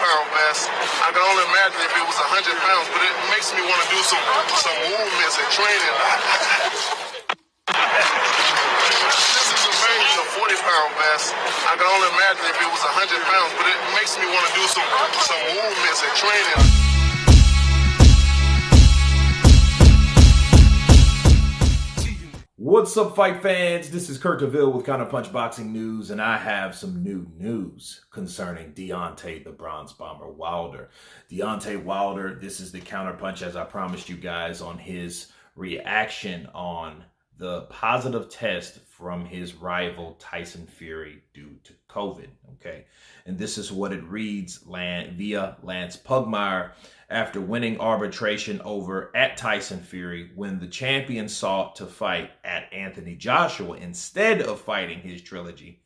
40-pound vest. I can only imagine if it was 100 pounds, but it makes me want to do some movements and training. This is amazing, a 40-pound vest. I can only imagine if it was 100 pounds, but it makes me want to do some movements and training. What's up, fight fans? This is Kurt DeVille with Counterpunched Boxing News, and I have some new news concerning Deontay the Bronze Bomber Wilder. Deontay Wilder, this is the Counterpunch, as I promised you guys, on his reaction on the positive test from his rival Tyson Fury due to COVID, okay? And this is what it reads via Lance Pugmire. After winning arbitration over at Tyson Fury when the champion sought to fight at Anthony Joshua instead of fighting his trilogy,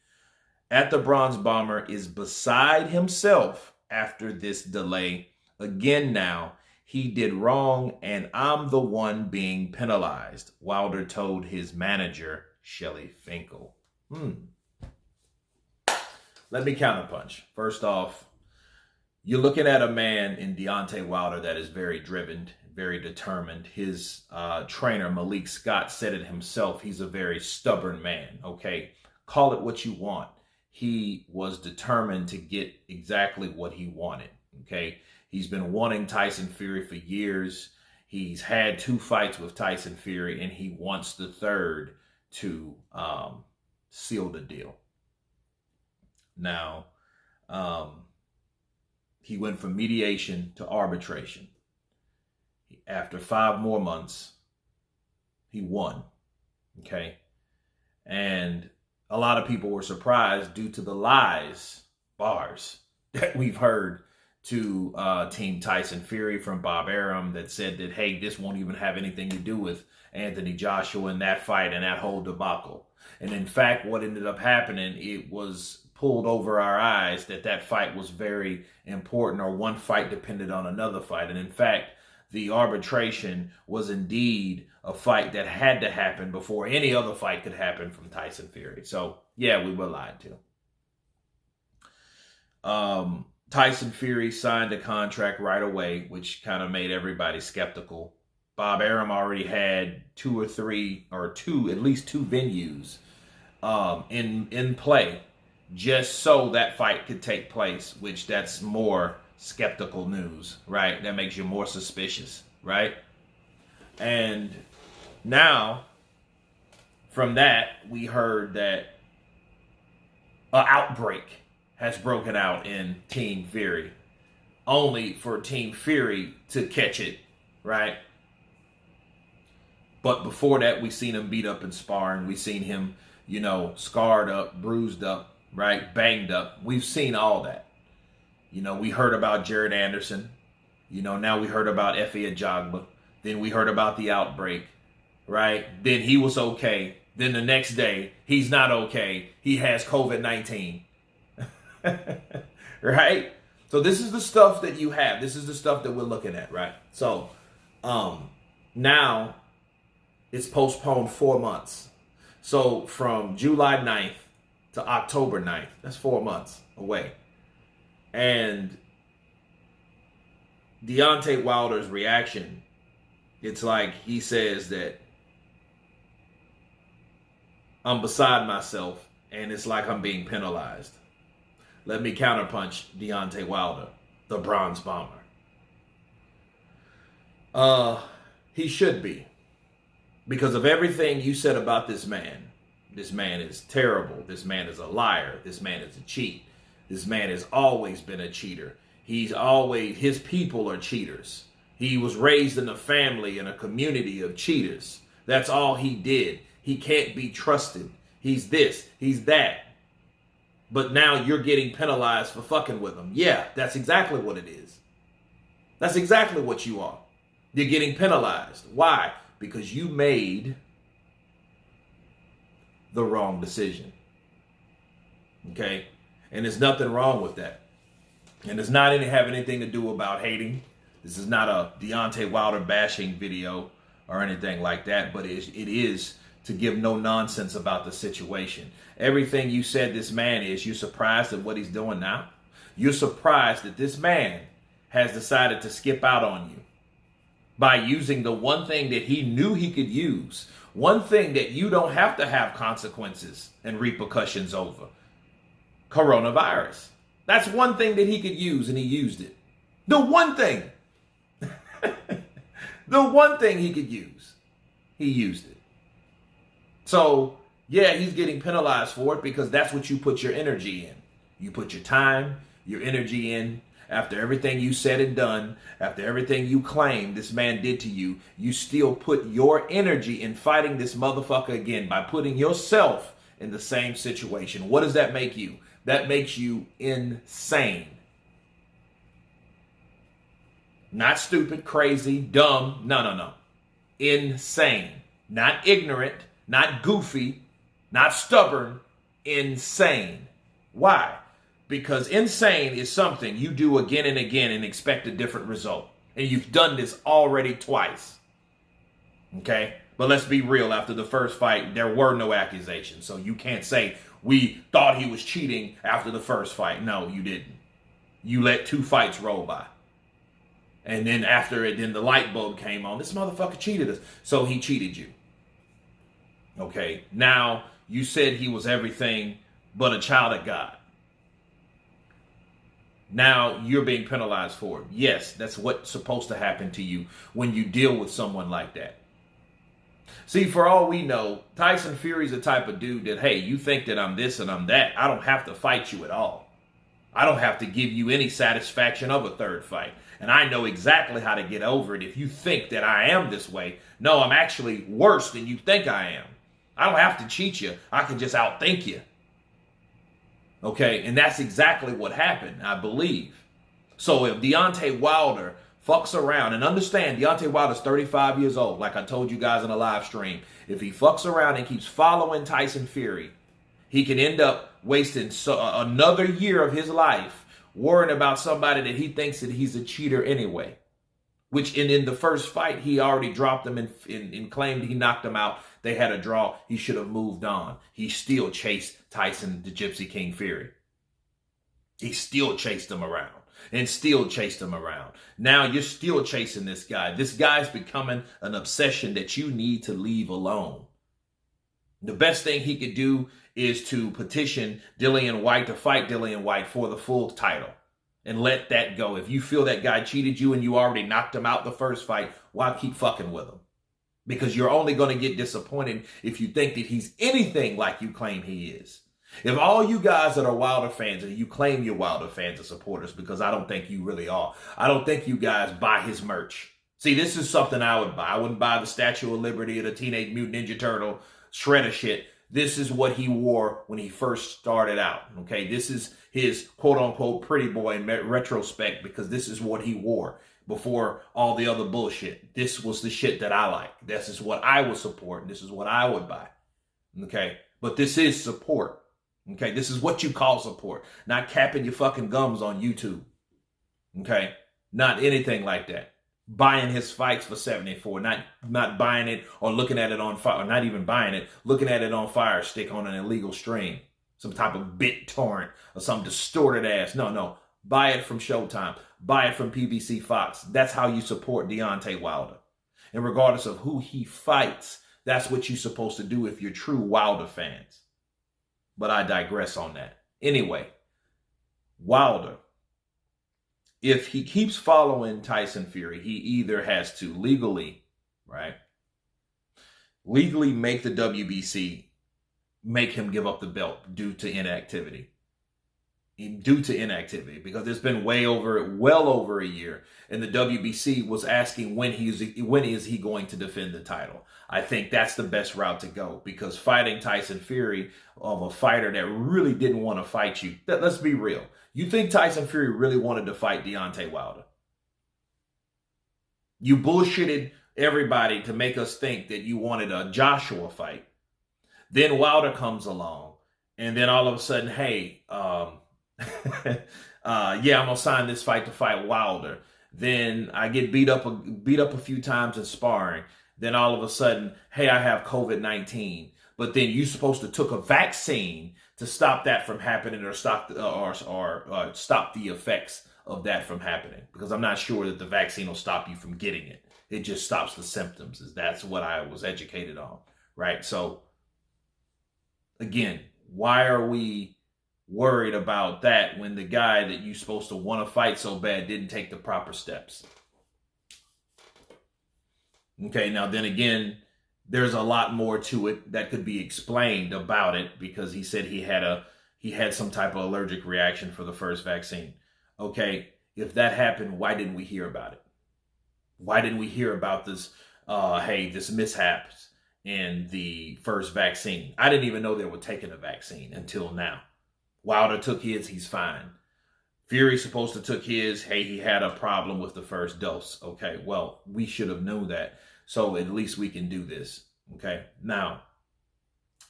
at the Bronze Bomber is beside himself after this delay. Again now, he did wrong and I'm the one being penalized, Wilder told his manager, Shelly Finkel. Let me counterpunch. First off, you're looking at a man in Deontay Wilder that is very driven, very determined. His trainer, Malik Scott, said it himself. He's a very stubborn man, okay? Call it what you want. He was determined to get exactly what he wanted, okay? He's been wanting Tyson Fury for years. He's had 2 fights with Tyson Fury, and he wants the third to seal the deal. Now, he went from mediation to arbitration. After 5 more months, he won, okay? And a lot of people were surprised due to the bars that we've heard to Team Tyson Fury from Bob Arum that said that, hey, this won't even have anything to do with Anthony Joshua and that fight and that whole debacle. And in fact, what ended up happening, it was pulled over our eyes that fight was very important, or one fight depended on another fight. And in fact, the arbitration was indeed a fight that had to happen before any other fight could happen from Tyson Fury. So yeah, we were lied to. Tyson Fury signed a contract right away, which kind of made everybody skeptical. Bob Arum already had at least two venues in play, just so that fight could take place, which that's more skeptical news, right? That makes you more suspicious, right? And now, from that, we heard that an outbreak has broken out in Team Fury, only for Team Fury to catch it, right? But before that, we seen him beat up in sparring. We seen him, scarred up, bruised up, right? Banged up. We've seen all that. We heard about Jared Anderson. Now we heard about Efe Ajagba. Then we heard about the outbreak, right? Then he was okay. Then the next day, he's not okay. He has COVID-19. Right? So this is the stuff that you have. This is the stuff that we're looking at, right? So now it's postponed 4 months. So from July 9th to October 9th, that's 4 months away. And Deontay Wilder's reaction, it's like he says that I'm beside myself and it's like I'm being penalized. Let me counterpunch Deontay Wilder, the Bronze Bomber. He should be. Because of everything you said about this man. This man is terrible. This man is a liar. This man is a cheat. This man has always been a cheater. His people are cheaters. He was raised in a family, in a community of cheaters. That's all he did. He can't be trusted. He's this, he's that. But now you're getting penalized for fucking with him. Yeah, that's exactly what it is. That's exactly what you are. You're getting penalized. Why? Because you made the wrong decision. Okay? And there's nothing wrong with that. And it's not have anything to do about hating. This is not a Deontay Wilder bashing video or anything like that, but it is to give no nonsense about the situation. Everything you said this man is, you're surprised at what he's doing now? You're surprised that this man has decided to skip out on you by using the one thing that he knew he could use, one thing that you don't have to have consequences and repercussions over. Coronavirus. That's one thing that he could use, and he used it. The one thing. The one thing he could use. He used it. So, yeah, he's getting penalized for it because that's what you put your energy in. You put your time, your energy in. After everything you said and done, after everything you claimed this man did to you, you still put your energy in fighting this motherfucker again by putting yourself in the same situation. What does that make you? That makes you insane. Not stupid, crazy, dumb. No. Insane. Not ignorant, not goofy, not stubborn. Insane. Why? Because insane is something you do again and again and expect a different result. And you've done this already twice. Okay? But let's be real. After the first fight, there were no accusations. So you can't say, we thought he was cheating after the first fight. No, you didn't. You let 2 fights roll by. And then after it, then the light bulb came on. This motherfucker cheated us. So he cheated you. Okay? Now, you said he was everything but a child of God. Now you're being penalized for it. Yes, that's what's supposed to happen to you when you deal with someone like that. See, for all we know, Tyson Fury's the type of dude that, hey, you think that I'm this and I'm that. I don't have to fight you at all. I don't have to give you any satisfaction of a third fight. And I know exactly how to get over it if you think that I am this way. No, I'm actually worse than you think I am. I don't have to cheat you. I can just outthink you. Okay, and that's exactly what happened, I believe. So if Deontay Wilder fucks around, and understand Deontay Wilder's 35 years old, like I told you guys in a live stream. If he fucks around and keeps following Tyson Fury, he can end up wasting another year of his life worrying about somebody that he thinks that he's a cheater anyway. Which in the first fight, he already dropped him and claimed he knocked him out. They had a draw. He should have moved on. He still chased Tyson, the Gypsy King Fury. He still chased him around and still chased him around. Now you're still chasing this guy. This guy's becoming an obsession that you need to leave alone. The best thing he could do is to petition Dillian Whyte to fight Dillian Whyte for the full title. And let that go. If you feel that guy cheated you and you already knocked him out the first fight, why keep fucking with him? Because you're only going to get disappointed if you think that he's anything like you claim he is. If all you guys that are Wilder fans, and you claim you're Wilder fans and supporters, because I don't think you really are. I don't think you guys buy his merch. See, this is something I would buy. I wouldn't buy the Statue of Liberty or the Teenage Mutant Ninja Turtle shredder shit. This is what he wore when he first started out, okay? This is his quote-unquote pretty boy in retrospect because this is what he wore before all the other bullshit. This was the shit that I like. This is what I would support. And this is what I would buy, okay? But this is support, okay? This is what you call support, not capping your fucking gums on YouTube, okay? Not anything like that. Buying his fights for 74, not buying it or looking at it on fire, or not even buying it, looking at it on Fire Stick on an illegal stream, some type of BitTorrent or some distorted ass. No, buy it from Showtime, buy it from PBC Fox. That's how you support Deontay Wilder. And regardless of who he fights, that's what you're supposed to do if you're true Wilder fans. But I digress on that. Anyway, Wilder, if he keeps following Tyson Fury, he either has to legally make the WBC make him give up the belt due to inactivity. Because it's been well over a year, and the WBC was asking when is he going to defend the title. I think that's the best route to go, because fighting Tyson Fury, of a fighter that really didn't want to fight you, let's be real. You think Tyson Fury really wanted to fight Deontay Wilder? You bullshitted everybody to make us think that you wanted a Joshua fight. Then Wilder comes along, and then all of a sudden, hey, yeah, I'm gonna sign this fight to fight Wilder. Then I get beat up a few times in sparring. Then all of a sudden, hey, I have COVID-19. But then you supposed to took a vaccine to stop that from happening or stop stop the effects of that from happening, because I'm not sure that the vaccine will stop you from getting it. It just stops the symptoms. That's what I was educated on, right? So again, why are we worried about that when the guy that you're supposed to want to fight so bad didn't take the proper steps? Okay, now then again, there's a lot more to it that could be explained about it, because he said he had some type of allergic reaction for the first vaccine. Okay, if that happened, why didn't we hear about it? Why didn't we hear about this, this mishap in the first vaccine? I didn't even know they were taking a vaccine until now. Wilder took his, he's fine. Fury supposed to took his, he had a problem with the first dose. Okay, well, we should have known that. So at least we can do this. Okay, now,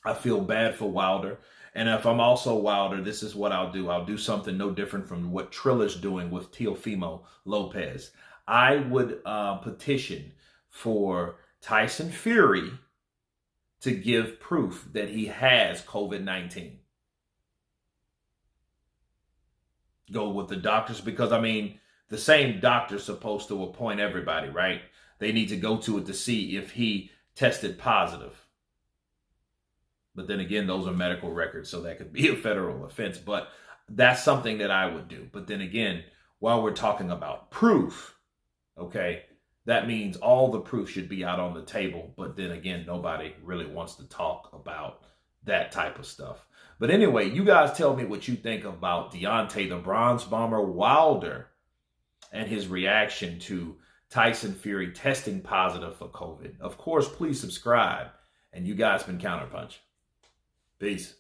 I feel bad for Wilder. And if I'm also Wilder, this is what I'll do. I'll do something no different from what Trilla's doing with Teofimo Lopez. I would petition for Tyson Fury to give proof that he has COVID-19. Go with the doctors, because, I mean, the same doctor's supposed to appoint everybody, right? They need to go to it to see if he tested positive. But then again, those are medical records, so that could be a federal offense. But that's something that I would do. But then again, while we're talking about proof, okay, that means all the proof should be out on the table. But then again, nobody really wants to talk about that type of stuff. But anyway, you guys tell me what you think about Deontay the Bronze Bomber Wilder and his reaction to Tyson Fury testing positive for COVID. Of course, please subscribe. And you guys been Counterpunch. Peace.